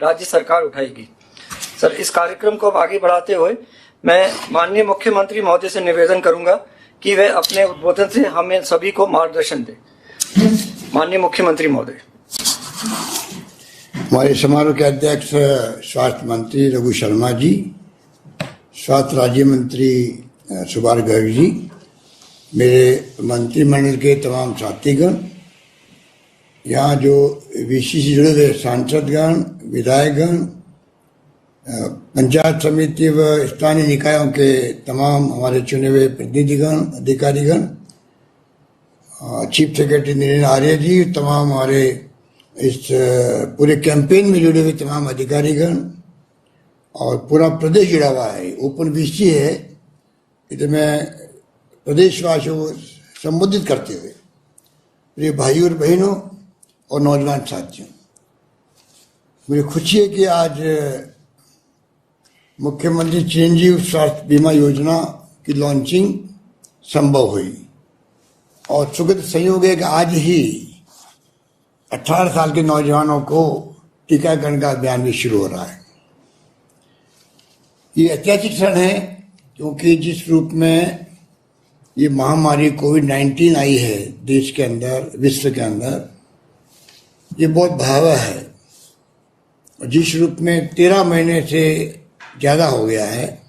राज्य सरकार उठाएगी। सर, इस कार्यक्रम को आगे बढ़ाते हुए मैं माननीय मुख्यमंत्री महोदय से निवेदन करूंगा कि वे अपने उद्बोधन से हमें सभी को मार्गदर्शन दें। माननीय मुख्यमंत्री महोदय। हमारे समारोह के अध्यक्ष स्वास्थ्य मंत्री रघु शर्मा जी, स्वास्थ्य राज्य मंत्री सुभाष गर्ग जी, मेरे मंत्रिमंडल के तमाम साथीगण, यहाँ जो विषय से जुड़े हुए सांसदगण, विधायकगण, पंचायत समिति व स्थानीय निकायों के तमाम हमारे चुने हुए प्रतिनिधिगण, अधिकारीगण, चीफ सेक्रेटरी नीरेन आर्य जी, तमाम हमारे इस पूरे कैंपेन में जुड़े हुए तमाम अधिकारीगण और पूरा प्रदेश जुड़ा हुआ है। ओपन विषय है, इधर मैं प्रदेशवासियों को संबोधित करते हुए मेरे भाइयों और बहनों और नौजवान साथियों, मुझे खुशी है कि आज मुख्यमंत्री चिरंजीव स्वास्थ्य बीमा योजना की लॉन्चिंग संभव हुई और सुखद संयोग है कि आज ही 18 साल के नौजवानों को टीकाकरण का अभियान भी शुरू हो रहा है। ये ऐतिहासिक क्षण है क्योंकि जिस रूप में ये महामारी कोविड-19 आई है देश के अंदर, विश्व के अंदर, ये बहुत भयावह है। और जिस रूप में 13 महीने से ज़्यादा हो गया है,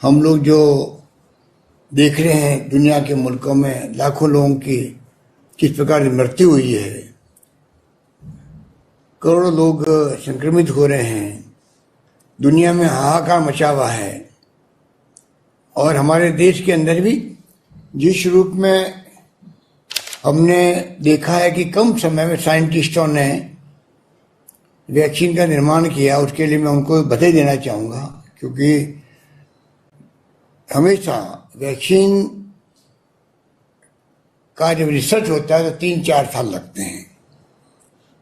हम लोग जो देख रहे हैं दुनिया के मुल्कों में लाखों लोगों की किस प्रकार की मृत्यु हुई है, करोड़ों लोग संक्रमित हो रहे हैं, दुनिया में हाहाकार मचा हुआ है। और हमारे देश के अंदर भी जिस रूप में हमने देखा है कि कम समय में साइंटिस्टों ने वैक्सीन का निर्माण किया, उसके लिए मैं उनको बधाई देना चाहूँगा, क्योंकि हमेशा वैक्सीन का जब रिसर्च होता है तो 3-4 साल लगते हैं।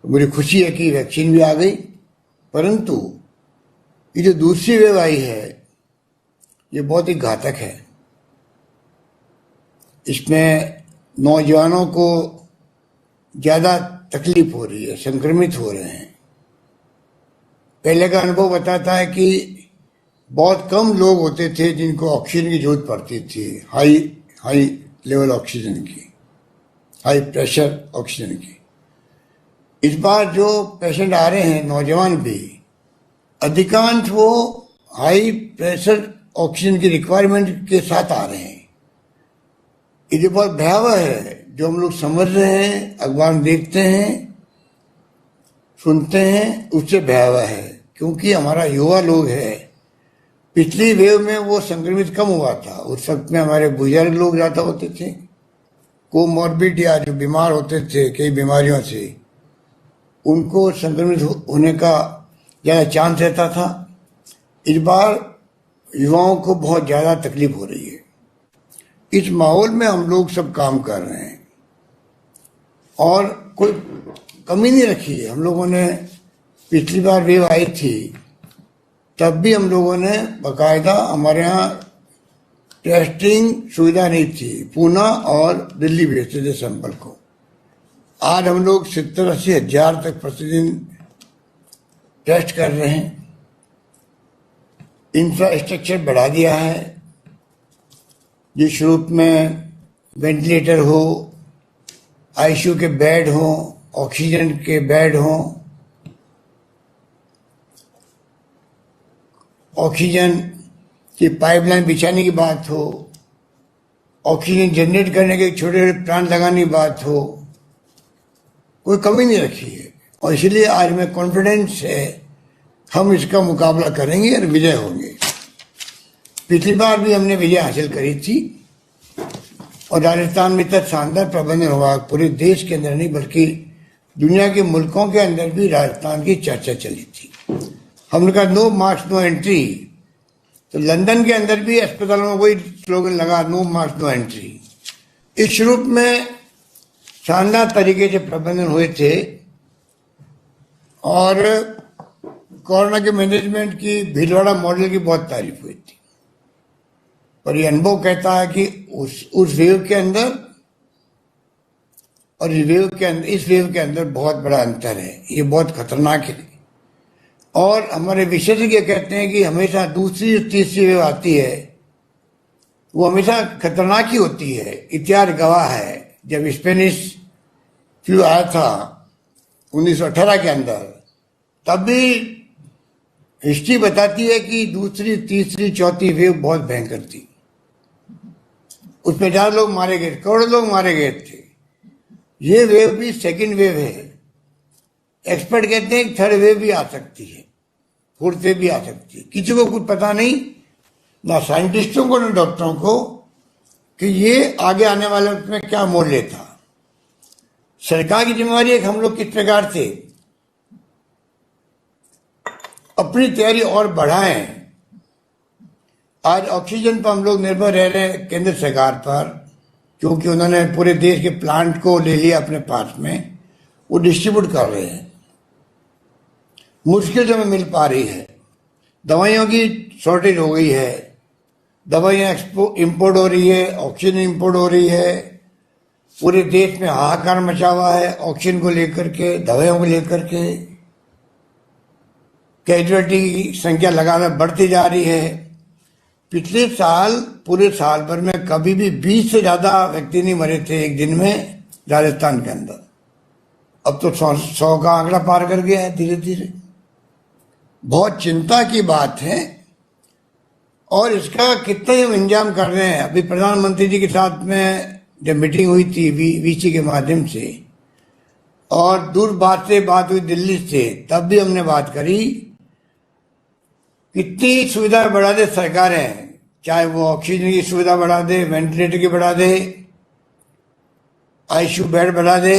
मुझे खुशी है कि वैक्सीन भी आ गई, परंतु ये जो दूसरी वेव आई है ये बहुत ही घातक है। इसमें नौजवानों को ज़्यादा तकलीफ हो रही है, संक्रमित हो रहे हैं। पहले का अनुभव बताता है कि बहुत कम लोग होते थे जिनको ऑक्सीजन की जरूरत पड़ती थी, हाई लेवल ऑक्सीजन की, हाई प्रेशर ऑक्सीजन की। इस बार जो पेशेंट आ रहे हैं नौजवान भी, अधिकांश वो हाई प्रेशर ऑक्सीजन की रिक्वायरमेंट के साथ आ रहे हैं। ये बहुत भयावह है जो हम लोग समझ रहे हैं, अखबार में देखते हैं, सुनते हैं, उससे भयावह है। क्योंकि हमारा युवा लोग है, पिछली वेव में वो संक्रमित कम हुआ था, उस वक्त में हमारे बुजुर्ग लोग ज़्यादा होते थे, कोमॉर्बिड या जो बीमार होते थे कई बीमारियों से, उनको संक्रमित होने का ज़्यादा चांस रहता था। इस बार युवाओं को बहुत ज़्यादा तकलीफ हो रही है। इस माहौल में हम लोग सब काम कर रहे हैं और कोई कमी नहीं रखी है। हम लोगों ने पिछली बार वेव आई थी तब भी हम लोगों ने बाकायदा, हमारे यहाँ टेस्टिंग सुविधा नहीं थी, पूना और दिल्ली भेजते थे सैंपल को। आज हम लोग 70-80 हज़ार तक प्रतिदिन टेस्ट कर रहे हैं। इंफ्रास्ट्रक्चर बढ़ा दिया है, जिस रूप में वेंटिलेटर हो, आईसीयू के बेड हो, ऑक्सीजन के बेड हो, ऑक्सीजन की पाइपलाइन बिछाने की बात हो, ऑक्सीजन जनरेट करने के छोटे छोटे प्लांट लगाने की बात हो, कोई कमी नहीं रखी है। और इसलिए आज में कॉन्फिडेंस है हम इसका मुकाबला करेंगे और विजय होंगे। पिछली बार भी हमने विजय हासिल करी थी और राजस्थान में इतना शानदार प्रबंधन हुआ, पूरे देश के अंदर नहीं बल्कि दुनिया के मुल्कों के अंदर भी राजस्थान की चर्चा चली थी। हमने कहा नो मास्क नो एंट्री, तो लंदन के अंदर भी अस्पतालों में वही स्लोगन लगा, नो मास्क नो एंट्री। इस रूप में शानदार तरीके से प्रबंधन हुए थे और कोरोना के मैनेजमेंट की भीलवाड़ा मॉडल की बहुत तारीफ हुई थी। पर ये अनुभव कहता है कि उस वेव के अंदर और इस वेव के अंदर बहुत बड़ा अंतर है। ये बहुत खतरनाक है। और हमारे विशेषज्ञ कहते हैं कि हमेशा दूसरी और तीसरी वेव आती है वो हमेशा खतरनाक ही होती है। इतिहास गवाह है, जब स्पेनिश फ्लू आया था 1918 के अंदर, तब भी हिस्ट्री बताती है कि दूसरी तीसरी चौथी वेव बहुत भयंकर थी। उसमें 1000 लोग मारे गए, करोड़ों लोग मारे गए थे। ये वेव भी सेकंड वेव है। एक्सपर्ट कहते हैं थर्ड वेव भी आ सकती है, फोर्थ वेव भी आ सकती है। किसी को कुछ पता नहीं, ना साइंटिस्टों को ना डॉक्टरों को, कि ये आगे आने वाले वक्त में क्या मोड़ लेता। सरकार की जिम्मेवारी है कि हम लोग किस प्रकार से अपनी तैयारी और बढ़ाएं। आज ऑक्सीजन पर हम लोग निर्भर रह रहे हैं केंद्र सरकार पर, क्योंकि उन्होंने पूरे देश के प्लांट को ले लिया अपने पास में, वो डिस्ट्रीब्यूट कर रहे हैं। मुश्किल से मिल पा रही है। दवाइयों की शॉर्टेज हो गई है, दवाइयाँ इंपोर्ट हो रही है, ऑक्सीजन इंपोर्ट हो रही है। पूरे देश में हाहाकार मचा हुआ है ऑक्सीजन को लेकर के, दवाइयों को लेकर के। कैजुअलिटी की संख्या लगातार बढ़ती जा रही है। पिछले साल पूरे साल भर में कभी भी 20 से ज्यादा व्यक्ति नहीं मरे थे एक दिन में राजस्थान के अंदर। अब तो 100 का आंकड़ा पार कर गया है धीरे धीरे। बहुत चिंता की बात है और इसका कितना हम इंतजाम कर रहे हैं। अभी प्रधानमंत्री जी के साथ में जब मीटिंग हुई थी वीसी के माध्यम से, और दूर बात हुई दिल्ली से, तब भी हमने बात करी कितनी सुविधा बढ़ा दे सरकारें, चाहे वो ऑक्सीजन की सुविधा बढ़ा दे, वेंटिलेटर की बढ़ा दे, आईसीयू बेड बढ़ा दे,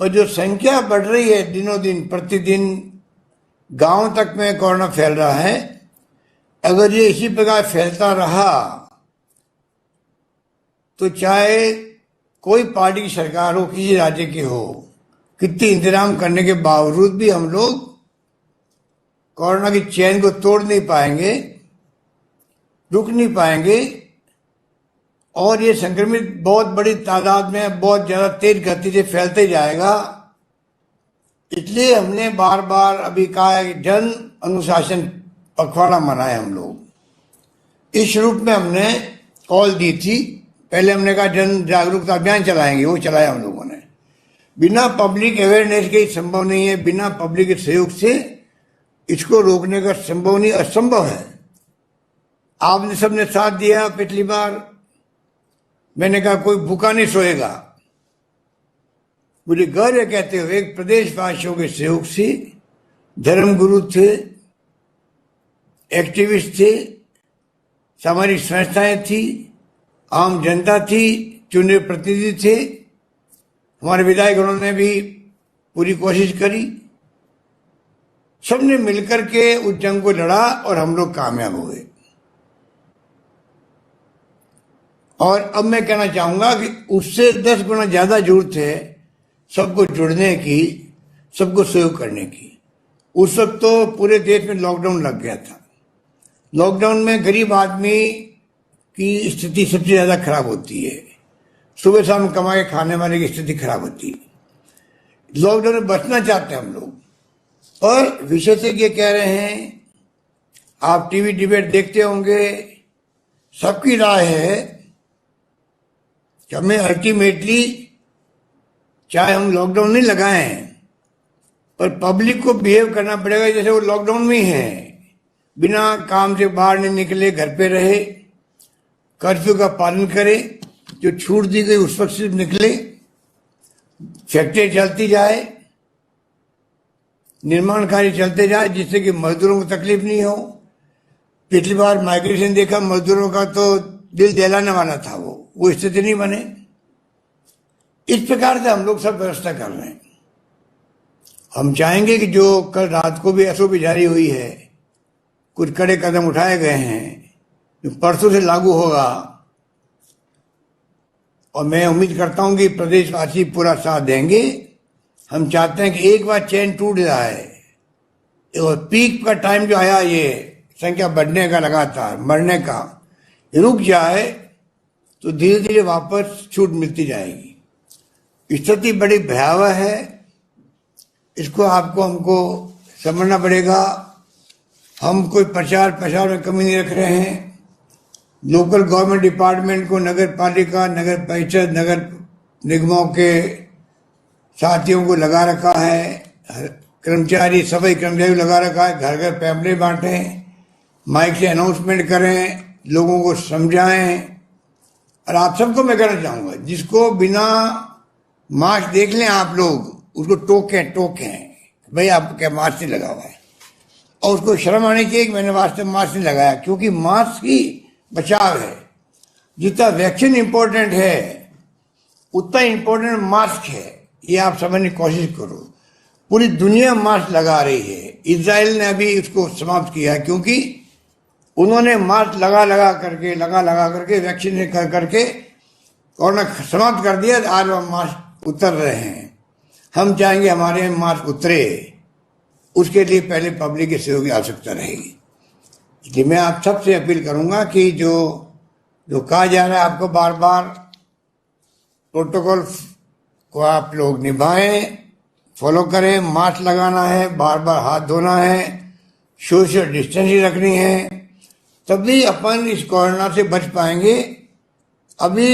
पर जो संख्या बढ़ रही है दिनों दिन प्रतिदिन, गांव तक में कोरोना फैल रहा है। अगर ये इसी प्रकार फैलता रहा तो चाहे कोई पार्टी की सरकार हो, किसी राज्य की हो, कितने इंतजाम करने के बावजूद भी हम लोग कोरोना की चेन को तोड़ नहीं पाएंगे, रुक नहीं पाएंगे, और ये संक्रमित बहुत बड़ी तादाद में बहुत ज्यादा तेज गति से फैलते जाएगा। इसलिए हमने बार बार अभी कहा है कि जन अनुशासन पखवाड़ा मनाए हम लोग। इस रूप में हमने कॉल दी थी। पहले हमने कहा जन जागरूकता अभियान चलाएंगे, वो चलाया हम लोगों ने। बिना पब्लिक अवेयरनेस के संभव नहीं है, बिना पब्लिक के सहयोग से इसको रोकने का संभव नहीं, असंभव है। आपने सबने साथ दिया। पिछली बार मैंने कहा कोई भूखा नहीं सोएगा। मुझे गर्व है कहते हुए एक प्रदेशवासियों के सहयोग से, धर्मगुरु थे, एक्टिविस्ट थे, सामाजिक संस्थाएं थी, आम जनता थी, चुने प्रतिनिधि थे, हमारे विधायकों ने भी पूरी कोशिश करी। सबने मिलकर के उस जंग को लड़ा और हम लोग कामयाब हुए। और अब मैं कहना चाहूंगा कि उससे 10 गुना ज्यादा जरूरत है सबको जुड़ने की, सबको सहयोग करने की। उस वक्त तो पूरे देश में लॉकडाउन लग गया था। लॉकडाउन में गरीब आदमी की स्थिति सबसे ज्यादा खराब होती है। सुबह शाम कमा के खाने वाले की स्थिति खराब होती है। लॉकडाउन में बचना चाहते हैं हम लोग। और विशेषज्ञ कह रहे हैं, आप टीवी डिबेट देखते होंगे, सबकी राय है कि हमें अल्टीमेटली चाहे हम लॉकडाउन नहीं लगाएं, पर पब्लिक को बिहेव करना पड़ेगा जैसे वो लॉकडाउन में ही है। बिना काम से बाहर नहीं निकले, घर पे रहे, कर्फ्यू का पालन करे, जो छूट दी गई उस वक्त सिर्फ निकले, फैक्ट्री चलती जाए, निर्माण कार्य चलते जाए, जिससे कि मजदूरों को तकलीफ नहीं हो। पिछली बार माइग्रेशन देखा, मजदूरों का तो दिल दहलाने वाला था। वो स्थिति नहीं बने। इस प्रकार से हम लोग सब व्यवस्था कर रहे हैं। हम चाहेंगे कि जो कल रात को भी एसओपी जारी हुई है, कुछ कड़े कदम उठाए गए हैं, जो परसों से लागू होगा, और मैं उम्मीद करता हूं कि प्रदेशवासी पूरा साथ देंगे। हम चाहते हैं कि एक बार चैन टूट जाए और पीक का टाइम जो आया, ये संख्या बढ़ने का, लगातार मरने का, रुक जाए तो धीरे धीरे वापस छूट मिलती जाएगी। स्थिति बड़ी भयावह है। इसको आपको हमको समझना पड़ेगा। हम कोई प्रचार प्रसार में कमी नहीं रख रहे हैं। लोकल गवर्नमेंट डिपार्टमेंट को नगर पालिका, नगर परिषद, नगर निगमों के साथियों को लगा रखा है, कर्मचारी, सफाई कर्मचारी लगा रखा है, घर घर पैम्पलेट बांटें, माइक से अनाउंसमेंट करें, लोगों को समझाएं। और आप सबको मैं कहना चाहूंगा, जिसको बिना मास्क देख लें आप लोग, उसको टोकें भाई आप क्या मास्क नहीं लगा हुआ है, और उसको शर्म आनी चाहिए कि मैंने वास्तव में मास्क नहीं लगाया, क्योंकि मास्क ही बचाव है। जितना वैक्सीन इंपॉर्टेंट है उतना इंपॉर्टेंट मास्क है। ये आप समझने की कोशिश करो। पूरी दुनिया मास्क लगा रही है। इजराइल ने अभी इसको समाप्त किया, क्योंकि उन्होंने मास्क लगा करके वैक्सीन कर करके कोरोना समाप्त कर दिया। आज हम मास्क उतर रहे हैं। हम चाहेंगे हमारे मास्क उतरे, उसके लिए पहले पब्लिक के सहयोग की आवश्यकता रहेगी। इसलिए मैं आप सबसे अपील करूंगा कि जो कहा जा रहा है आपको बार बार, प्रोटोकॉल को आप लोग निभाएं, फॉलो करें। मास्क लगाना है, बार बार हाथ धोना है, सोशल डिस्टेंसिंग रखनी है, तभी अपन इस कोरोना से बच पाएंगे। अभी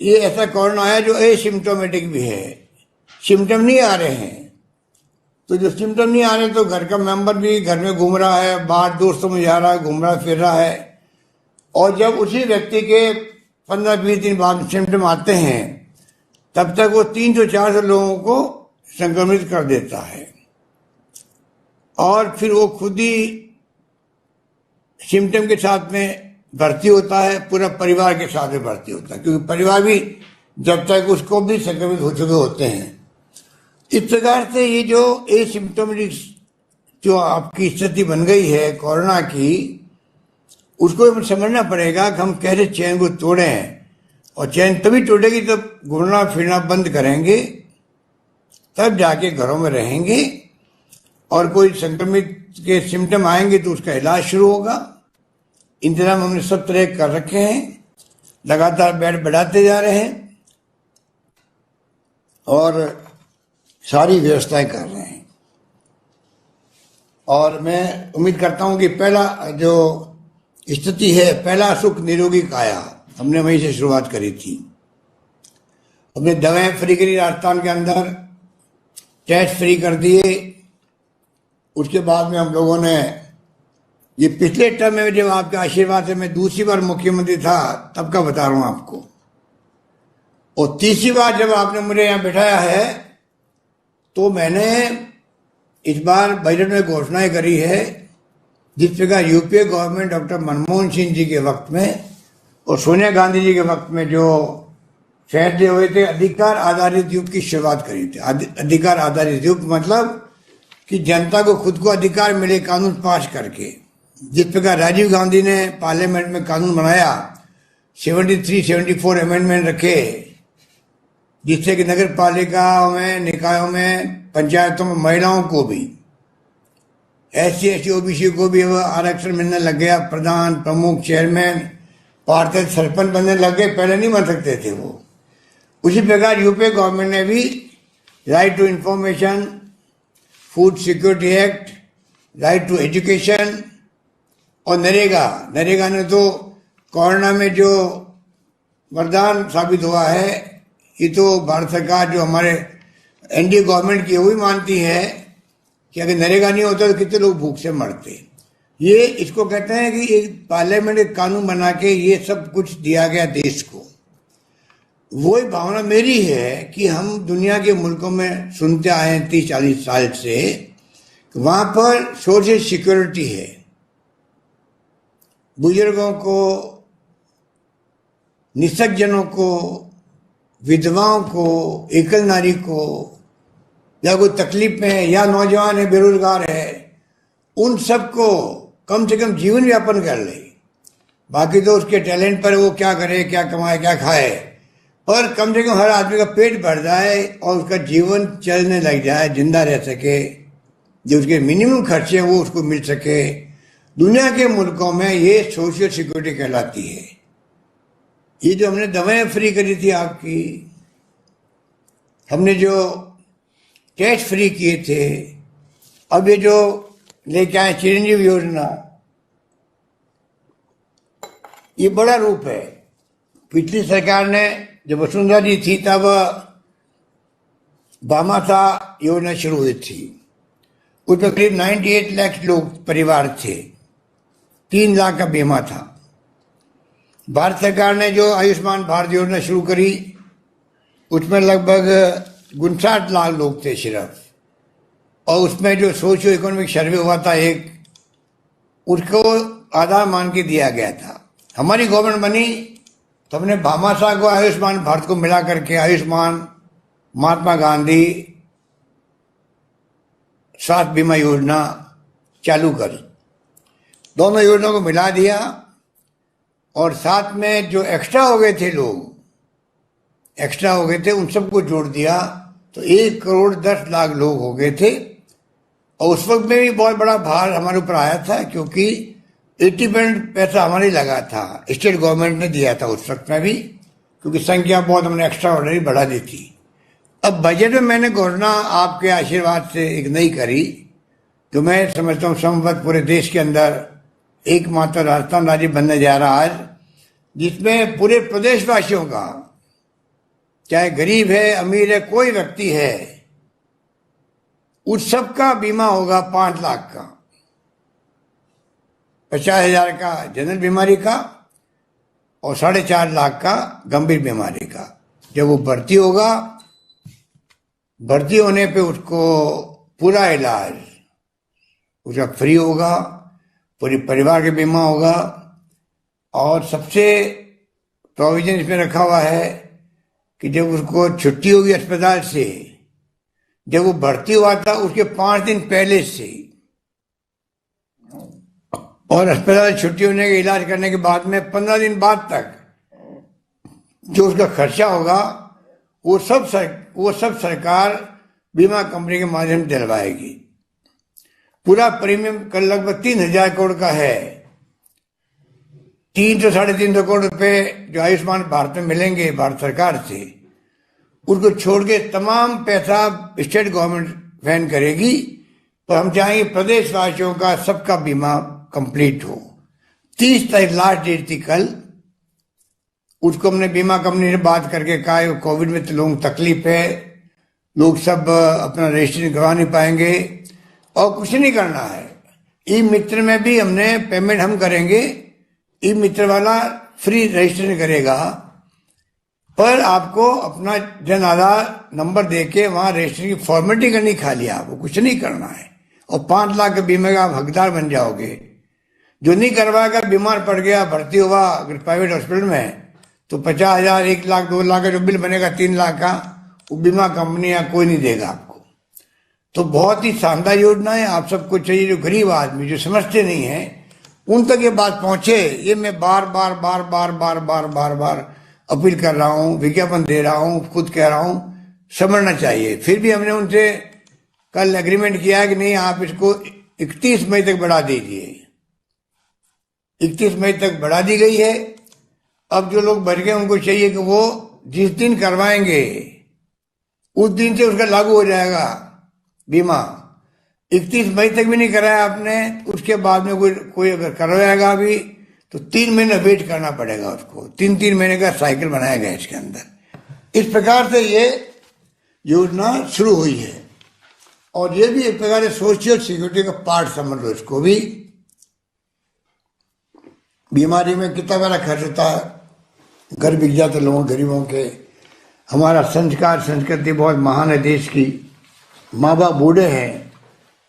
ये ऐसा कोरोना है जो एसिम्टोमेटिक भी है, सिम्टम नहीं आ रहे हैं। तो जो सिम्टम नहीं आ रहे, तो घर का मेंबर भी घर में घूम रहा है, बाहर दोस्तों में जा रहा है, घूम रहा फिर रहा है, और जब उसी व्यक्ति के 15-20 दिन बाद सिम्टम आते हैं, तब तक वो 300-400 लोगों को संक्रमित कर देता है, और फिर वो खुद ही सिम्टम के साथ में भर्ती होता है, पूरा परिवार के साथ में भर्ती होता है, क्योंकि परिवार भी जब तक उसको भी संक्रमित हो चुके होते हैं। इस प्रकार से ये जो एसिम्टोमेटिक जो आपकी स्थिति बन गई है कोरोना की, उसको हमें समझना पड़ेगा कि हम कैसे चैन को तोड़ें। और चैन तभी टूटेगी जब घूमना फिरना बंद करेंगे, तब जाके घरों में रहेंगे, और कोई संक्रमित के सिम्टम आएंगे तो उसका इलाज शुरू होगा। इंतजाम हमने सब तरह कर रखे हैं, लगातार बेड बढ़ाते जा रहे हैं और सारी व्यवस्थाएं कर रहे हैं। और मैं उम्मीद करता हूं कि पहला जो स्थिति है, पहला सुख निरोगी काया, हमने वहीं से शुरुआत करी थी। हमने दवाएं फ्री करी राजस्थान के अंदर, टेस्ट फ्री कर दिए। उसके बाद में हम लोगों ने, ये पिछले टर्म में जब आपके आशीर्वाद से मैं दूसरी बार मुख्यमंत्री था तब का बता रहा हूं आपको, और तीसरी बार जब आपने मुझे यहां बिठाया है, तो मैंने इस बार बजट में घोषणाएं करी है, जिस प्रकार UPA government doctor Manmohan Singh ji के वक्त में और सोनिया गांधी जी के वक्त में जो फैसले हुए थे, अधिकार आधारित युग की शुरुआत करी थी। अधिकार आधारित युग मतलब कि जनता को खुद को अधिकार मिले कानून पास करके। जिस प्रकार राजीव गांधी ने पार्लियामेंट में कानून बनाया, 73-74 अमेंडमेंट रखे, जिससे कि नगर पालिकाओं में, निकायों में, पंचायतों में महिलाओं को भी, SC ST OBC को भी आरक्षण मिलने लग गया। प्रधान, प्रमुख, चेयरमैन, पार्षद, सरपंच बनने लग गए, पहले नहीं बन सकते थे वो। उसी प्रकार यूपीए गवर्नमेंट ने भी right to information, food security act, right to education और नरेगा ने तो कोरोना में जो वरदान साबित हुआ है। ये तो भारत सरकार जो हमारे एनडीए गवर्नमेंट की वही मानती है कि अगर नरेगा नहीं होता तो कितने लोग भूख से मरते। ये इसको कहते हैं कि एक पार्लियामेंट एक कानून बना के ये सब कुछ दिया गया देश को। वही भावना मेरी है कि हम दुनिया के मुल्कों में सुनते आए हैं 30-40 साल से, वहां पर सोशल सिक्योरिटी है। बुजुर्गों को, निसज्जनों को, विधवाओं को, एकल नारी को, या कोई तकलीफ में है, या नौजवान है, बेरोजगार है, उन सबको कम से कम जीवन यापन कर ले। बाकी तो उसके टैलेंट पर वो क्या करे, क्या कमाए, क्या खाए, पर कम से कम हर आदमी का पेट भर जाए और उसका जीवन चलने लग जाए, जिंदा रह सके, जो उसके मिनिमम खर्चे हैं वो उसको मिल सके। दुनिया के मुल्कों में ये सोशल सिक्योरिटी कहलाती है। ये जो हमने दवाएं फ्री करी थी आपकी, हमने जो टेस्ट फ्री किए थे, अब ये जो लेके आए चिरंजीवी योजना, ये बड़ा रूप है। पिछली सरकार ने जब वसुंधरा जी थी तब भामाशाह योजना शुरू हुई थी। उसमें करीब 98 लाख लोग परिवार थे, 3 लाख का बीमा था। भारत सरकार ने जो आयुष्मान भारत योजना शुरू करी, उसमें लगभग 59 लाख लोग थे सिर्फ, और उसमें जो सोशियो इकोनॉमिक सर्वे हुआ था एक, उसको आधार मान के दिया गया था। हमारी गवर्नमेंट बनी तो हमने भामाशाह को आयुष्मान भारत को मिला करके आयुष्मान महात्मा गांधी स्वास्थ्य बीमा योजना चालू करी। दोनों योजनाओं को मिला दिया और साथ में जो एक्स्ट्रा हो गए थे लोग, एक्स्ट्रा हो गए थे, उन सबको जोड़ दिया तो 1,10,00,000 लोग हो गए थे। और उस वक्त में भी बहुत बड़ा भार हमारे ऊपर आया था, क्योंकि 80% पैसा हमारे ही लगा था, स्टेट गवर्नमेंट ने दिया था उस वक्त में भी, क्योंकि संख्या बहुत हमने एक्स्ट्रा ऑर्डनरी बढ़ा दी थी। अब बजट में मैंने घोषणा आपके आशीर्वाद से एक नई करी, जो मैं समझता हूँ संभवत पूरे देश के अंदर एकमात्र राजस्थान राज्य बनने जा रहा है, जिसमें पूरे प्रदेशवासियों का, चाहे गरीब है अमीर है कोई व्यक्ति है, उस सब का बीमा होगा 5 लाख का, 50,000 का जनरल बीमारी का और 4.5 लाख का गंभीर बीमारी का। जब वो भर्ती होगा, भर्ती होने पे उसको पूरा इलाज उसका फ्री होगा, पूरे परिवार का बीमा होगा। और सबसे प्रोविजन इसमें रखा हुआ है कि जब उसको छुट्टी होगी अस्पताल से, जब वो भर्ती हुआ था उसके 5 दिन पहले से और अस्पताल छुट्टी होने के इलाज करने के बाद में 15 दिन बाद तक जो उसका खर्चा होगा वो सब सरकार बीमा कंपनी के माध्यम से दिलवाएगी। पूरा प्रीमियम कल लगभग 3,000 करोड़ का है। 300 से 350 करोड़ रुपए जो आयुष्मान भारत में मिलेंगे भारत सरकार से, उसको छोड़ के तमाम पैसा स्टेट गवर्नमेंट वहन करेगी। पर हम चाहेंगे प्रदेशवासियों का सबका बीमा कंप्लीट हो। 30 तारीख लास्ट डेट थी कल, उसको हमने बीमा कंपनी से बात करके कहा कोविड में तो लोगों को तकलीफ है, लोग सब अपना रजिस्ट्रेशन करवा नहीं पाएंगे और कुछ नहीं करना है। ई मित्र में भी हमने पेमेंट हम करेंगे, ई मित्र वाला फ्री रजिस्ट्रेशन करेगा, पर आपको अपना जन आधार नंबर देके वहां रजिस्ट्रेशन की फॉर्मेलिटी करनी, खाली आपको कुछ नहीं करना है और 5 लाख के बीमे का आप हकदार बन जाओगे। जो नहीं करवाएगा, बीमार पड़ गया, भर्ती हुआ अगर प्राइवेट हॉस्पिटल में, तो 50,000, 1 लाख, 2 लाख का जो बिल बनेगा 3 लाख का, वो बीमा कंपनी या कोई नहीं देगा आपको। तो बहुत ही शानदार योजना है। आप सबको चाहिए, जो गरीब आदमी जो समझते नहीं है उन तक ये बात पहुंचे। ये मैं बार बार बार बार बार बार बार बार अपील कर रहा हूँ, विज्ञापन दे रहा हूँ, खुद कह रहा हूँ, समझना चाहिए। फिर भी हमने उनसे कल एग्रीमेंट किया है कि नहीं, आप इसको 31 मई तक बढ़ा दीजिए। 31 मई तक बढ़ा दी गई है। अब जो लोग बच गए उनको चाहिए कि वो जिस दिन करवाएंगे उस दिन से उसका लागू हो जाएगा बीमा। 31 मई तक भी नहीं कराया आपने, उसके बाद में कोई अगर करवाएगा भी तो 3 महीने वेट करना पड़ेगा उसको। 3-3 महीने का साइकिल बनाया गया इसके अंदर। इस प्रकार से ये योजना शुरू हुई है और ये भी एक प्रकार से सोशल सिक्योरिटी का पार्ट समझ लो इसको भी। बीमारी में कितना बड़ा खर्च होता है, घर बिक जाते लोगों गरीबों के। हमारा संस्कार संस्कृति बहुत महान है देश की। माँ बाप बूढ़े हैं,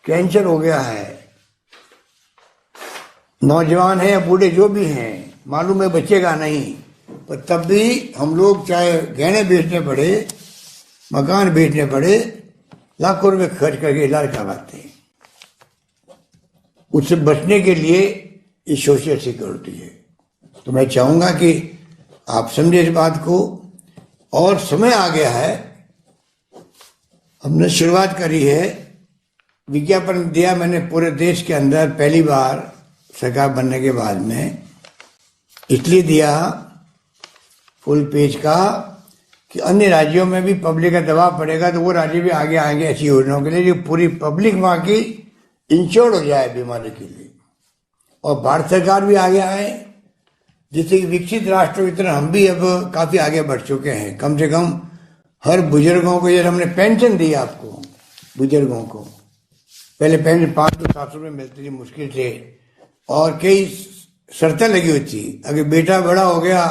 कैंसर हो गया है, नौजवान है या बूढ़े जो भी हैं, मालूम है बचेगा नहीं, पर तब भी हम लोग चाहे गहने बेचने पड़े, मकान बेचने पड़े, लाखों रुपए खर्च करके इलाज करवाते हैं। उससे बचने के लिए ये सोशल सिक्योरिटी है। तो मैं चाहूंगा कि आप समझे इस बात को। और समय आ गया है, हमने शुरुआत करी है, विज्ञापन दिया मैंने पूरे देश के अंदर पहली बार सरकार बनने के बाद में, इसलिए दिया फुल पेज का कि अन्य राज्यों में भी पब्लिक का दबाव पड़ेगा तो वो राज्य भी आगे आएंगे ऐसी योजनाओं के लिए, जो पूरी पब्लिक वहाँ की इंश्योर्ड हो जाए बीमारी के लिए। और भारत सरकार भी आगे आए, जिससे कि विकसित राष्ट्रों की तरह हम भी अब काफी आगे बढ़ चुके हैं। कम से कम हर बुजुर्गों को, जैसे हमने पेंशन दी आपको, बुजुर्गों को पहले पेंशन 500-700 रुपये मिलती थी मुश्किल से, और कई शर्तें लगी हुई थी। अगर बेटा बड़ा हो गया,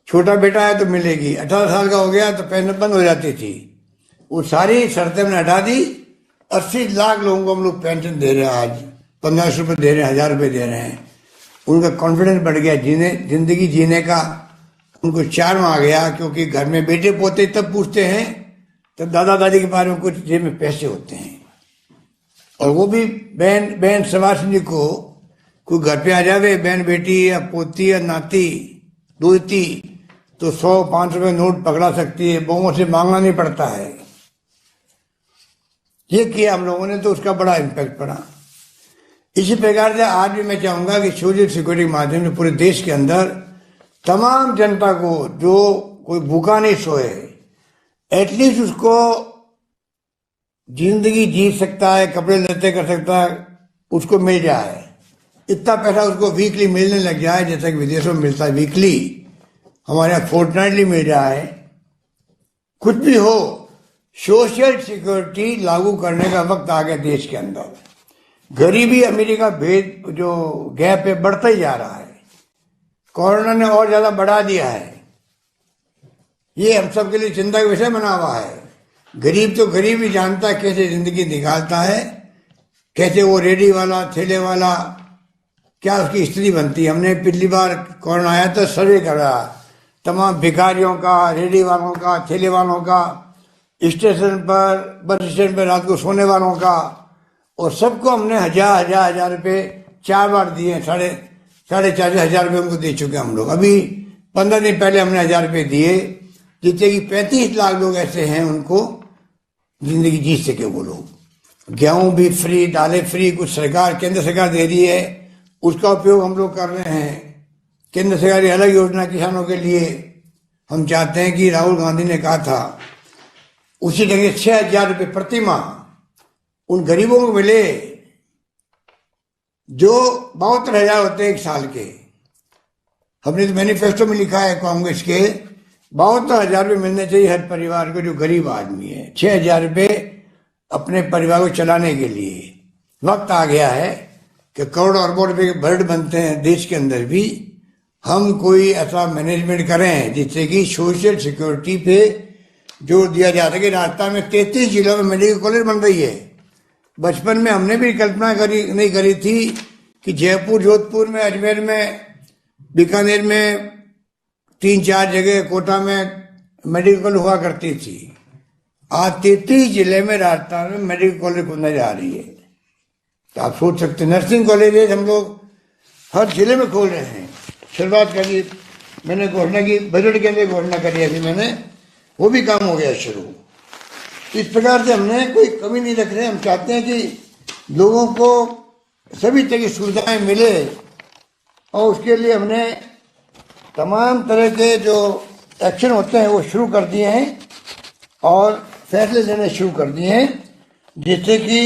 छोटा बेटा है तो मिलेगी, 18 साल का हो गया तो पेंशन बंद हो जाती थी। वो सारी शर्तें हमने हटा दी। 80 लाख लोगों को हम लोग पेंशन दे रहे हैं आज, 1500 रुपये दे रहे हैं, 1000 रुपये दे रहे हैं। उनका कॉन्फिडेंस बढ़ गया, जिंदगी जीने का उनको चार्म आ गया। क्योंकि घर में बेटे पोते तब पूछते हैं तब दादा दादी के बारे में कुछ जेब में पैसे होते हैं। और वो भी बहन सवासिनी को कोई घर पे आ जावे, बहन बेटी या पोती या नाती दोती, तो 100-500 रुपये नोट पकड़ा सकती है, बहुओं से मांगना नहीं पड़ता है। ये किया हम लोगों ने, तो उसका बड़ा इम्पैक्ट पड़ा। इसी प्रकार से आज भी मैं चाहूंगा कि सोशल सिक्योरिटी के माध्यम से पूरे देश के अंदर तमाम जनता को, जो कोई भूखा नहीं सोए, एटलीस्ट उसको जिंदगी जी सकता है, कपड़े लत्ते कर सकता है, उसको मिल जाए। इतना पैसा उसको वीकली मिलने लग जाए, जैसा कि विदेशों में मिलता है वीकली, हमारे यहाँ फोर्टनाइटली मिल रहा है। कुछ भी हो, सोशल सिक्योरिटी लागू करने का वक्त आ गया देश के अंदर। गरीबी अमीरी का भेद, जो गैप है, बढ़ता ही जा रहा है। कोरोना ने और ज्यादा बढ़ा दिया है। ये हम सब के लिए चिंता का विषय बना हुआ है। गरीब तो गरीब ही जानता है कैसे जिंदगी निकालता है, कैसे वो रेडी वाला, ठेले वाला, क्या उसकी स्थिति बनती है। हमने पिछली बार कोरोना आया तो सर्वे करा तमाम भिखारियों का, रेडी वालों का, ठेले वालों का, स्टेशन पर, बस स्टैंड पर रात को सोने वालों का, और सबको हमने हजार रुपये 4 बार दिए। साढ़े 4,000 रुपये उनको दे चुके हम लोग। अभी 15 दिन पहले हमने 1000 रुपये दिए, जिससे कि 35 लाख लोग ऐसे हैं उनको जिंदगी जी सके वो लोग। गेहूं भी फ्री, दालें फ्री, कुछ सरकार, केंद्र सरकार दे रही है, उसका उपयोग हम लोग कर रहे हैं। केंद्र सरकार की अलग योजना किसानों के लिए। हम चाहते हैं कि राहुल गांधी ने कहा था उसी ढंग से 6,000 रुपये प्रति माह उन गरीबों को मिले जो 72,000 होते हैं एक साल के। हमने तो मैनिफेस्टो में लिखा है कांग्रेस के, 72,000 रुपये मिलने चाहिए हर परिवार को जो गरीब आदमी है। 6,000 रुपये अपने परिवार को चलाने के लिए। वक्त आ गया है कि करोड़ों अरबों रुपये के बजट बनते हैं देश के अंदर भी, हम कोई ऐसा मैनेजमेंट करें जिससे कि सोशल सिक्योरिटी पे जोर दिया जा सके। राजस्थान में 33 जिलों में मेडिकल कॉलेज बन रही है। बचपन में हमने भी कल्पना नहीं करी थी कि जयपुर, जोधपुर में, अजमेर में, बीकानेर में 3-4 जगह, कोटा में मेडिकल कॉलेज हुआ करती थी। आज 33 जिले में राजस्थान में मेडिकल कॉलेज खुलने जा रही है। तो आप सोच सकते हैं, नर्सिंग कॉलेज हम लोग हर जिले में खोल रहे हैं। शुरुआत करी, मैंने घोषणा की, बजट के अंदर घोषणा करी अभी मैंने, वो भी काम हो गया शुरू। इस प्रकार से हमने कोई कमी नहीं रख रहे। हम चाहते हैं कि लोगों को सभी तरह की सुविधाएं मिले, और उसके लिए हमने तमाम तरह के जो एक्शन होते हैं वो शुरू कर दिए हैं और फैसले लेने शुरू कर दिए हैं, जिससे कि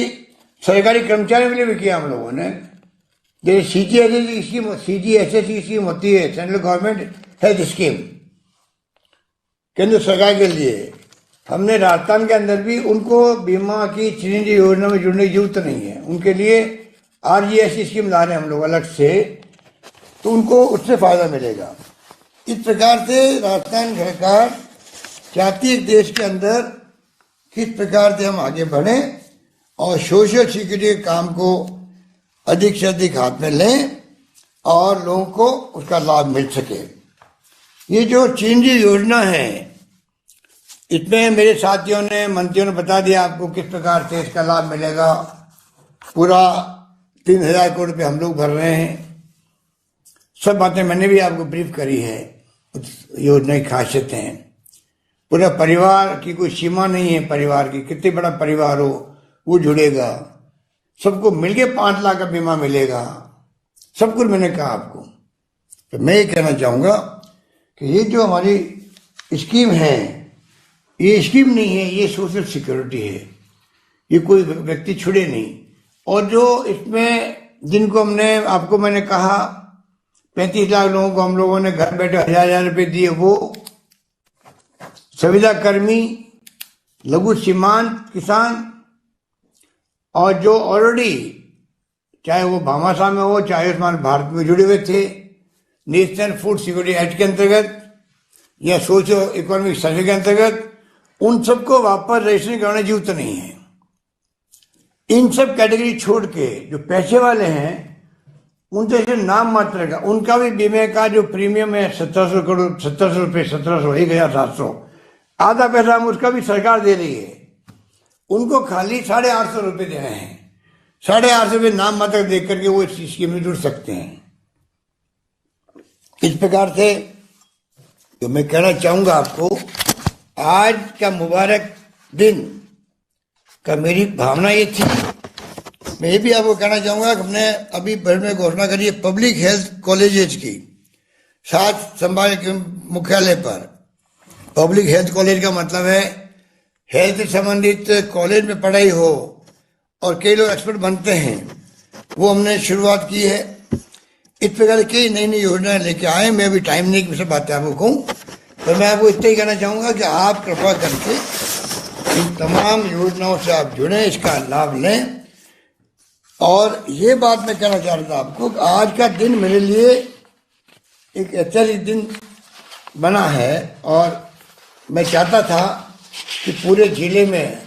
सरकारी कर्मचारियों के लिए भी किया हम लोगों ने। जैसे CGHS की स्कीम होती है, सेंट्रल गवर्नमेंट हेल्थ स्कीम, केंद्र सरकार के लिए। हमने राजस्थान के अंदर भी उनको बीमा की चिरंजीवी योजना में जुड़ने की जरूरत नहीं है। उनके लिए RGS स्कीम ला रहे हैं हम लोग अलग से, तो उनको उससे फायदा मिलेगा। इस प्रकार से राजस्थान सरकार चाहती है देश के अंदर किस प्रकार से हम आगे बढ़ें और सोशल सिक्योरिटी के काम को अधिक से अधिक हाथ में लें और लोगों को उसका लाभ मिल सके। ये जो चिरंजीवी योजना है, इसमें मेरे साथियों ने, मंत्रियों ने बता दिया आपको किस प्रकार से इसका लाभ मिलेगा। पूरा 3,000 करोड़ रुपये हम लोग भर रहे हैं। सब बातें मैंने भी आपको ब्रीफ करी है। योजना की खासियतें, पूरा परिवार की कोई सीमा नहीं है। परिवार की कितने बड़ा परिवार हो वो जुड़ेगा, सबको मिलके 5 लाख का बीमा मिलेगा। सब कुछ मैंने कहा आपको। तो मैं ये कहना चाहूंगा कि ये जो हमारी स्कीम है, ये स्कीम नहीं है, ये सोशल सिक्योरिटी है। ये कोई व्यक्ति छुड़े नहीं। और जो इसमें जिनको हमने आपको मैंने कहा 35 लाख लोगों को हम लोगों ने घर बैठे 1000 रुपये दिए, वो संविदा कर्मी, लघु सीमांत किसान, और जो ऑलरेडी चाहे वो भामाशाह में हो चाहे आयुष्मान भारत में जुड़े हुए थे, नेशनल फूड सिक्योरिटी एक्ट के अंतर्गत या सोशियो इकोनॉमिक सर्वे के अंतर्गत, उन सबको वापस रजिस्ट्रेशन कराने की जरूरत नहीं है। इन सब कैटेगरी छोड़ के जो पैसे वाले हैं उनसे सिर्फ नाम मात्र का, उनका भी बीमे का जो प्रीमियम है 1700 करोड़ 1700 रुपये 1700 1700, आधा पैसा हम उसका भी सरकार दे रही है। उनको खाली 850 रुपये देने हैं। 850 रुपये नाम मात्र देख करके वो इस स्कीम में जुड़ सकते हैं। इस प्रकार से तो मैं कहना चाहूंगा आपको, आज का मुबारक दिन का मेरी भावना ये थी। मैं ये भी आपको कहना चाहूंगा कि हमने अभी बजट में घोषणा करी है पब्लिक हेल्थ कॉलेजेस की, साथ संभाल के मुख्यालय पर पब्लिक हेल्थ कॉलेज का मतलब है हेल्थ से संबंधित कॉलेज में पढ़ाई हो और कई लोग एक्सपर्ट बनते हैं, वो हमने शुरुआत की है। इस प्रकार की नई नई योजनाएं लेके आए। मैं अभी टाइम नहीं की सब बातें आपको कहूँ, तो मैं आपको इतना ही कहना चाहूँगा कि आप कृपा करके इन तमाम योजनाओं से आप जुड़ें, इसका लाभ लें। और ये बात मैं कहना चाह रहा था आपको, आज का दिन मेरे लिए एक ऐतिहासिक दिन बना है और मैं चाहता था कि पूरे जिले में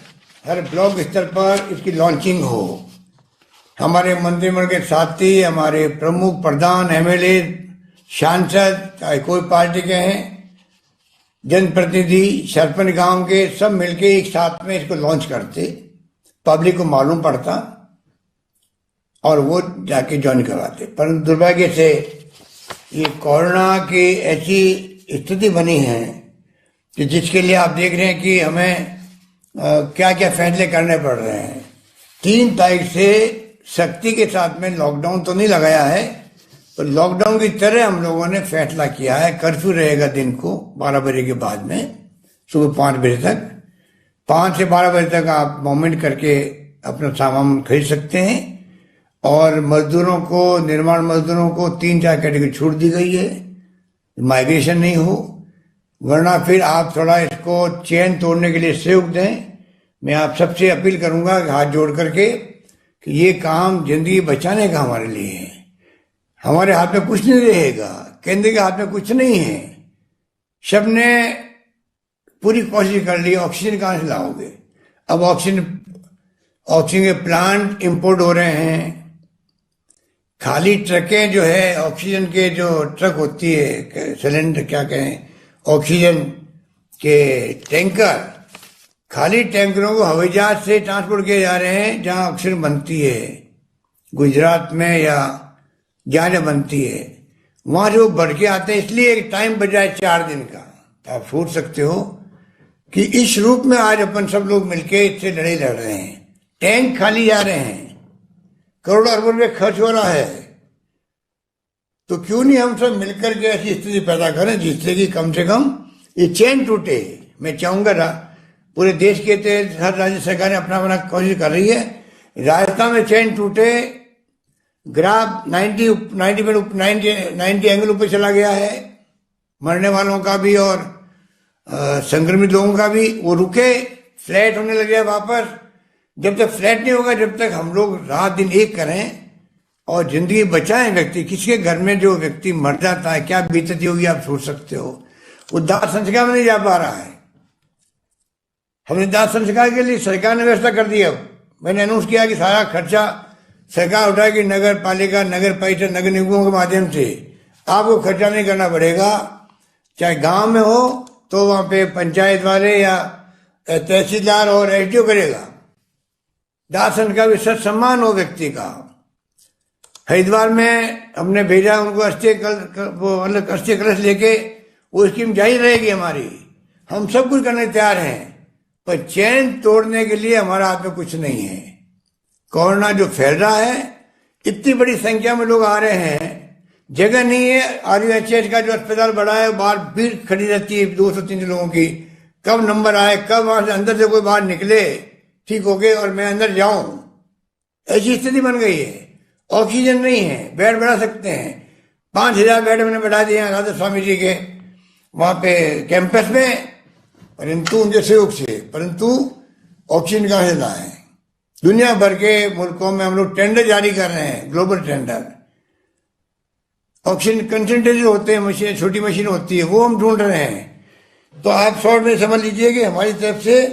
हर ब्लॉक स्तर पर इसकी लॉन्चिंग हो। हमारे मंत्रिमंडल के साथी, हमारे प्रमुख प्रधान, एमएलए, सांसद, चाहे कोई पार्टी के हैं, जनप्रतिनिधि, सरपंच गांव के, सब मिलके एक साथ में इसको लॉन्च करते, पब्लिक को मालूम पड़ता और वो जाके ज्वाइन करवाते। पर दुर्भाग्य से ये कोरोना की ऐसी स्थिति बनी है कि जिसके लिए आप देख रहे हैं कि हमें क्या क्या फैसले करने पड़ रहे हैं। 3 तारीख से सख्ती के साथ में लॉकडाउन तो नहीं लगाया है, तो लॉकडाउन की तरह हम लोगों ने फैसला किया है। कर्फ्यू रहेगा दिन को 12 बजे के बाद में, सुबह 5 बजे तक। 5 से 12 बजे तक आप मूवमेंट करके अपना सामान खरीद सकते हैं। और मजदूरों को, निर्माण मजदूरों को 3-4 कैटेगरी छूट दी गई है, माइग्रेशन नहीं हो, वरना फिर आप थोड़ा इसको चेन तोड़ने के लिए सहयोग दें। मैं आप सबसे अपील करूंगा हाथ जोड़ करके कि ये काम जिंदगी बचाने का हमारे लिए है। हमारे हाथ में कुछ नहीं रहेगा, केंद्र के हाथ में कुछ नहीं है। सबने पूरी कोशिश कर ली, ऑक्सीजन कहां से लाओगे? अब ऑक्सीजन के प्लांट इंपोर्ट हो रहे हैं। खाली ट्रकें जो है, ऑक्सीजन के जो ट्रक होती है, सिलेंडर क्या कहें, ऑक्सीजन के टैंकर, खाली टैंकरों को हवाई जहाज से ट्रांसपोर्ट किए जा रहे हैं जहां ऑक्सीजन बनती है, गुजरात में या जहां बनती है, वहां से वो बढ़ के आते हैं। इसलिए एक टाइम बचा है 4 दिन का। तो आप सोच सकते हो कि इस रूप में आज अपन सब लोग मिलकर इससे लड़ाई लड़ रहे हैं। टैंक खाली जा रहे हैं, करोड़ों अरबों रुपये खर्च हो रहा है, तो क्यों नहीं हम सब मिलकर के ऐसी स्थिति पैदा करें जिससे कि कम से कम ये चेन टूटे। मैं चाहूंगा पूरे देश के तहत हर राज्य सरकार अपना अपना कोशिश कर रही है। राजस्थान में चेन टूटे, ग्राफ 90 एंगल ऊपर चला गया है, मरने वालों का भी और संक्रमित लोगों का भी। वो रुके, फ्लैट होने लगे वापस। जब तक फ्लैट नहीं होगा, जब तक हम लोग रात दिन एक करें और जिंदगी बचाएं व्यक्ति। किसके घर में जो व्यक्ति मर जाता है क्या बीतती होगी आप सोच सकते हो। वो दाह संस्कार में नहीं जा पा रहा है। हमने दाह संस्कार के लिए सरकार ने व्यवस्था कर दी। अब मैंने अनाउंस किया कि सारा खर्चा सरकार उठाएगी, नगर पालिका, नगर परिषद, नगर निगमों के माध्यम से। आपको खर्चा नहीं करना पड़ेगा। चाहे गांव में हो तो वहां पे पंचायत वाले या तहसीलदार और एसडीओ करेगा। दाह संस्कार भी सत सम्मान हो व्यक्ति का। हरिद्वार में हमने भेजा उनको अस्थि कलश लेके, वो स्कीम जारी रहेगी हमारी। हम सब कुछ करने तैयार हैं, पर चैन तोड़ने के लिए हमारा हाथ में कुछ नहीं है। कोरोना जो फैल रहा है, इतनी बड़ी संख्या में लोग आ रहे हैं, जगह नहीं है। RUHS का जो अस्पताल बड़ा है, बाहर भीड़ खड़ी रहती है 200-300 लोगों की। कब नंबर आए, कब वहां से अंदर से कोई बाहर निकले ठीक हो गए और मैं अंदर जाऊं, ऐसी स्थिति बन गई है। ऑक्सीजन नहीं है, बेड बढ़ा सकते हैं, 5,000 बेड मैंने बढ़ा दिए हैं राधा स्वामी जी के वहां पे कैंपस में, परंतु उनके सहयोग से, परंतु ऑक्सीजन कहां से लाए? दुनिया भर के मुल्कों में हम लोग टेंडर जारी कर रहे हैं, ग्लोबल टेंडर। ऑक्सीजन कंसंट्रेटर होते हैं, मशीन, छोटी मशीन होती है, वो हम ढूंढ रहे हैं। तो आप शॉर्ट में समझ लीजिए कि हमारी तरफ से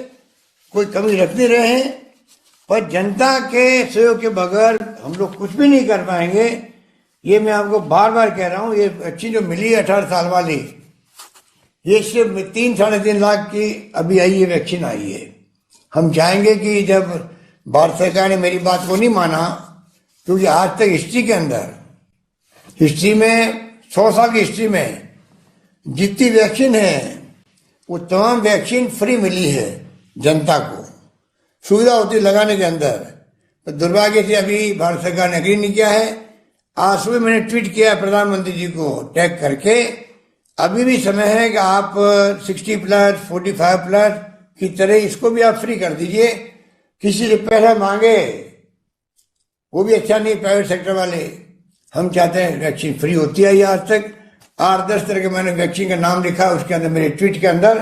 कोई कमी रख नहीं रहे हैं, पर जनता के सहयोग के बगैर हम लोग कुछ भी नहीं कर पाएंगे। ये मैं आपको बार बार कह रहा हूं। ये वैक्सीन जो मिली है 18 साल वाली, ये सिर्फ 3-3.5 लाख की अभी आई ये वैक्सीन आई है। हम चाहेंगे कि जब भारत सरकार ने मेरी बात को नहीं माना, क्योंकि आज तक हिस्ट्री के अंदर, हिस्ट्री में 100 साल की हिस्ट्री में जितनी वैक्सीन है वो तमाम वैक्सीन फ्री मिली है जनता को, सुविधा होती लगाने के अंदर। तो दुर्भाग्य से अभी भारत सरकार ने एग्री नहीं किया है। आज सुबह मैंने ट्वीट किया प्रधानमंत्री जी को टैग करके, अभी भी समय है कि आप 60+, 45+ की तरह इसको भी आप फ्री कर दीजिए। किसी से पैसा मांगे वो भी अच्छा नहीं, प्राइवेट सेक्टर वाले। हम चाहते हैं वैक्सीन फ्री होती है। आज तक 8-10 तरह के मैंने वैक्सीन का नाम लिखा उसके अंदर, मेरे ट्वीट के अंदर,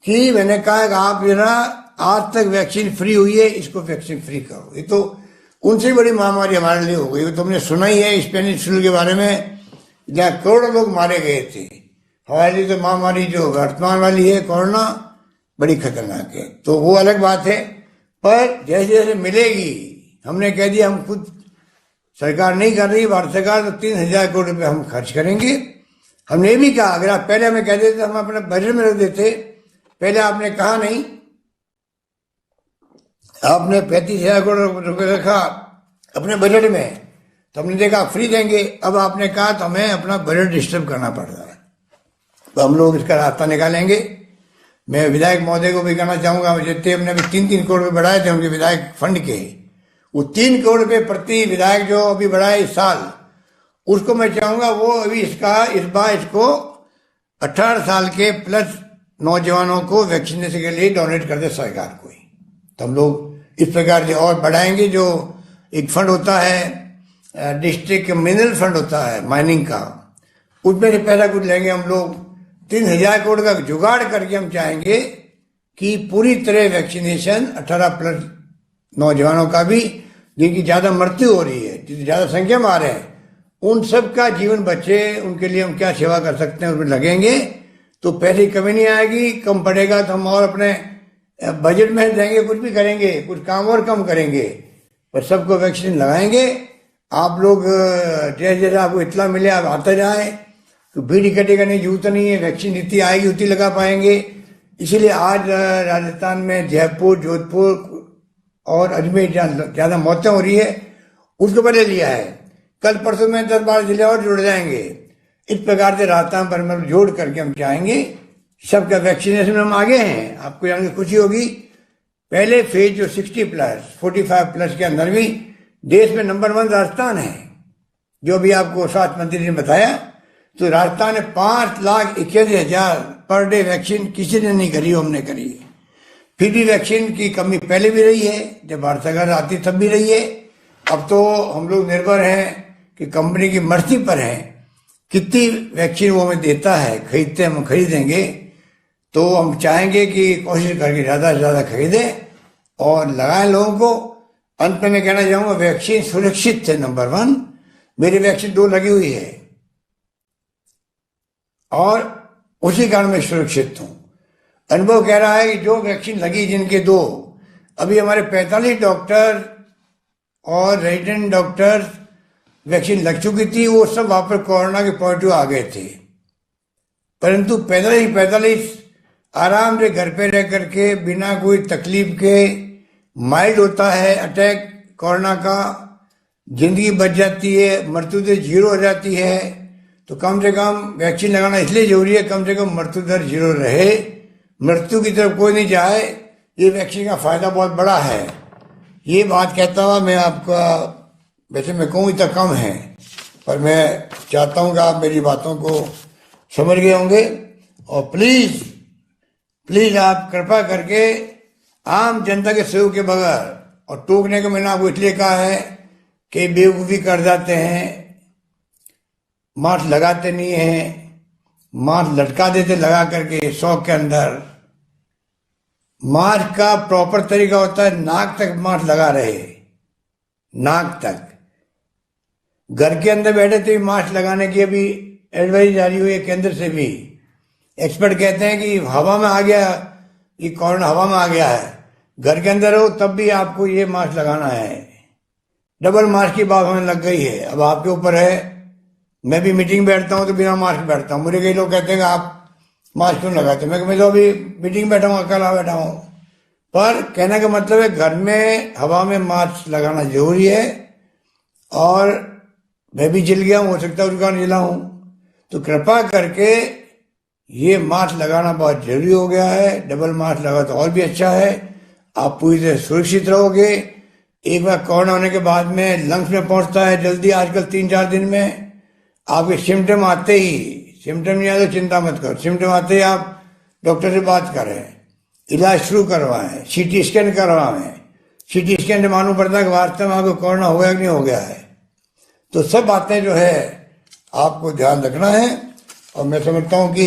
कि मैंने कहा कि आप जरा आज तक वैक्सीन फ्री हुई है, इसको वैक्सीन फ्री करो। ये तो उनसे बड़ी महामारी हमारे लिए हो गई। वो तुमने सुना ही है स्पेनिश फ्लू के बारे में, जहाँ करोड़ों लोग मारे गए थे। हमारे लिए तो महामारी जो वर्तमान वाली है कोरोना, बड़ी खतरनाक है। तो वो अलग बात है, पर जैसे जैसे मिलेगी, हमने कह दिया, हम खुद सरकार नहीं कर रही, भारत सरकार, तो 3,000 करोड़ रुपए हम खर्च करेंगे। हमने ये भी कहा, अगर आप पहले हमें कह देते हम अपने बजट में रख देते। पहले आपने कहा नहीं, आपने 35,000 करोड़ रुपए रखा अपने बजट में, तो हमने देखा फ्री देंगे। अब आपने कहा तो हमें अपना बजट डिस्टर्ब करना पड़ रहा है। तो हम लोग इसका रास्ता निकालेंगे। मैं विधायक महोदय को भी कहना चाहूंगा, जितने हमने अभी 3-3 करोड़ रुपए बढ़ाए थे उनके विधायक फंड के, वो 3 करोड़ रुपए प्रति विधायक जो अभी बढ़ाए इस साल, उसको मैं चाहूंगा वो अभी इस बार इसको 18 साल के प्लस नौजवानों को वैक्सीनेशन के लिए डोनेट कर दे सरकार को ही। तो हम लोग इस प्रकार से और बढ़ाएंगे। जो एक फंड होता है डिस्ट्रिक्ट मिनरल फंड होता है माइनिंग का, उसमें से पैसा कुछ लेंगे हम लोग। 3,000 करोड़ का जुगाड़ करके हम चाहेंगे कि पूरी तरह वैक्सीनेशन 18+ नौजवानों का भी, जिनकी ज्यादा मृत्यु हो रही है, जितनी ज्यादा संख्या में आ रहे हैं, उन सब का जीवन बचे। उनके लिए हम क्या सेवा कर सकते हैं उसमें लगेंगे, तो पैसे की कमी नहीं आएगी। कम पड़ेगा तो हम और अपने बजट में देंगे, कुछ भी करेंगे, कुछ काम और कम करेंगे, पर सबको वैक्सीन लगाएंगे। आप लोग जैसे जैसे आपको इतना मिले आप आते जाए, तो भीड़ इकट्ठी करने की जरूरत नहीं है। वैक्सीन जितनी आएगी उतनी लगा पाएंगे। इसीलिए आज राजस्थान में जयपुर, जोधपुर और अजमेर जहाँ ज्यादा मौतें हो रही है, उसको पहले लिया है। कल परसों में 10-12 जिले और जुड़ जाएंगे। इस प्रकार से राजस्थान पर मतलब जोड़ करके हम चाहेंगे सबका वैक्सीनेशन में हम आगे हैं। आपको जान के खुशी होगी, पहले फेज जो 60+, 45+ के अंदर भी देश में नंबर 1 राजस्थान है। जो भी आपको स्वास्थ्य मंत्री ने बताया, तो राजस्थान ने 5,81,000 पर डे वैक्सीन किसी ने नहीं करी, हमने करी है। फिर भी वैक्सीन की कमी पहले भी रही है, जब भारत सरकार आती तब भी रही है। अब तो हम लोग निर्भर हैं कि कंपनी की मर्जी पर है कितनी वैक्सीन वो हमें देता है। खरीदते हम खरीदेंगे, तो हम चाहेंगे कि कोशिश करके ज्यादा से ज्यादा खरीदें और लगाएं लोगों को। अंत में मैं कहना चाहूंगा, वैक्सीन सुरक्षित है नंबर 1। मेरी वैक्सीन 2 लगी हुई है और उसी कारण मैं सुरक्षित हूं। अनुभव कह रहा है कि जो वैक्सीन लगी जिनके 2, अभी हमारे 45 डॉक्टर और रेजिडेंट डॉक्टर वैक्सीन लग चुकी थी, वो सब वापस कोरोना के पॉजिटिव आ गए थे। परंतु 45 आराम से घर पे रह करके बिना कोई तकलीफ के, माइल्ड होता है अटैक कोरोना का, जिंदगी बच जाती है, मृत्यु दर 0 हो जाती है। तो कम से कम वैक्सीन लगाना इसलिए जरूरी है, कम से कम मृत्यु दर 0 रहे, मृत्यु की तरफ कोई नहीं जाए। ये वैक्सीन का फायदा बहुत बड़ा है। ये बात कहता हुआ मैं आपका, वैसे मैं कहूँ इतना कम है, पर मैं चाहता हूँ कि आप मेरी बातों को समझ गए होंगे। और प्लीज आप कृपा करके आम जनता के सहयोग के बगैर और टोकने का मैंने आपको इसलिए कहा है कि बेवकूफ़ी कर जाते हैं, मास्क लगाते नहीं हैं, मास्क लटका देते लगा करके शौक के अंदर। मास्क का प्रॉपर तरीका होता है नाक तक मास्क लगा रहे, नाक तक। घर के अंदर बैठे तो मास्क लगाने की अभी एडवाइस जारी हुई है केंद्र से भी। एक्सपर्ट कहते हैं कि हवा में आ गया, ये कोरोना हवा में आ गया है, घर के अंदर हो तब भी आपको ये मास्क लगाना है। डबल मास्क की बात हमें लग गई है, अब आपके ऊपर है। मैं भी मीटिंग बैठता हूँ तो बिना मास्क बैठता हूँ। मुझे कई लोग कहते हैं कि आप मास्क क्यों लगाते? मैं तो अभी मीटिंग बैठा हूँ, अकेला बैठा हूँ। पर कहने का मतलब है घर में हवा में मास्क लगाना जरूरी है। और मैं भी जल गया हूँ, हो सकता है उसका जिला हूँ, तो कृपा करके ये मास्क लगाना बहुत जरूरी हो गया है। डबल मास्क लगा तो और भी अच्छा है, आप पूरी तरह सुरक्षित रहोगे। एक बार कोरोना होने के बाद में लंग्स में पहुंचता है जल्दी, आजकल 3-4 दिन में। आपके सिम्टम आते ही, सिम्टम नहीं आए तो चिंता मत करो, सिम्टम आते ही आप डॉक्टर से बात करें, इलाज शुरू करवाएं, सीटी स्कैन करवाएं। सीटी स्कैन से मालूम पड़ता है कि वास्तव में आपको कोरोना हो गया कि नहीं हो गया है। तो सब बातें जो है आपको ध्यान रखना है। और मैं समझता हूँ कि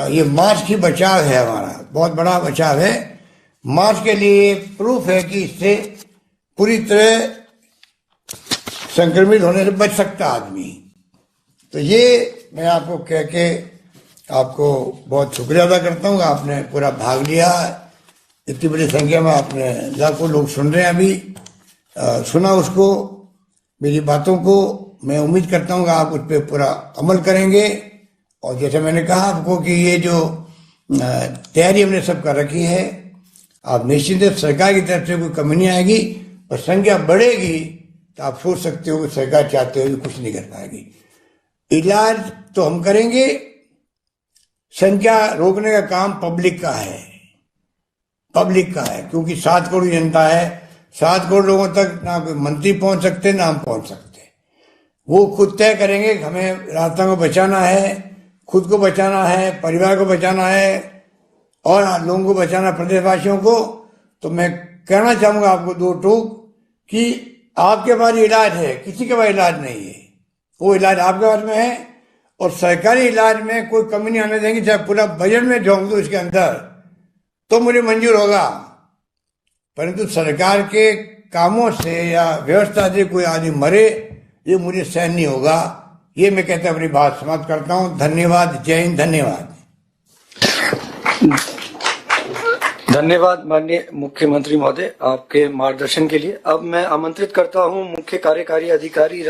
ये मास्क ही बचाव है, हमारा बहुत बड़ा बचाव है। मास्क के लिए प्रूफ है कि इससे पूरी तरह संक्रमित होने से बच सकता आदमी। तो ये मैं आपको कह के आपको बहुत शुक्रिया अदा करता हूँ, आपने पूरा भाग लिया। इतनी बड़ी संख्या में आपने, लाखों लोग सुन रहे हैं अभी, सुना उसको, मेरी बातों को। मैं उम्मीद करता हूँ कि आप उस पर पूरा अमल करेंगे। और जैसे मैंने कहा आपको कि ये जो तैयारी हमने सब कर रखी है, आप निश्चित है सरकार की तरफ से कोई कमी नहीं आएगी। और संख्या बढ़ेगी तो आप सोच सकते हो कि सरकार चाहते हुए कुछ नहीं कर पाएगी। इलाज तो हम करेंगे, संख्या रोकने का काम पब्लिक का है, पब्लिक का है। क्योंकि 7 करोड़ जनता है, 7 करोड़ लोगों तक ना कोई मंत्री पहुंच सकते ना हम पहुंच सकते। वो खुद तय करेंगे कि हमें रास्ता को बचाना है, खुद को बचाना है, परिवार को बचाना है और लोगों को बचाना, प्रदेशवासियों को। तो मैं कहना चाहूंगा आपको 2 टूक कि आपके पास इलाज है, किसी के पास इलाज नहीं है। वो इलाज आपके पास में है और सरकारी इलाज में कोई कमी नहीं आने देंगे। चाहे पूरा बजट में झोंक दो इसके अंदर तो मुझे मंजूर होगा, परंतु सरकार के कामों से या व्यवस्था से कोई आदमी मरे, ये मुझे सहन नहीं होगा। ये मैं कहते अपनी बात समाप्त करता हूँ। धन्यवाद, जय हिंद, धन्यवाद। धन्यवाद माननीय मुख्यमंत्री महोदय आपके मार्गदर्शन के लिए। अब मैं आमंत्रित करता हूं मुख्य कार्यकारी अधिकारी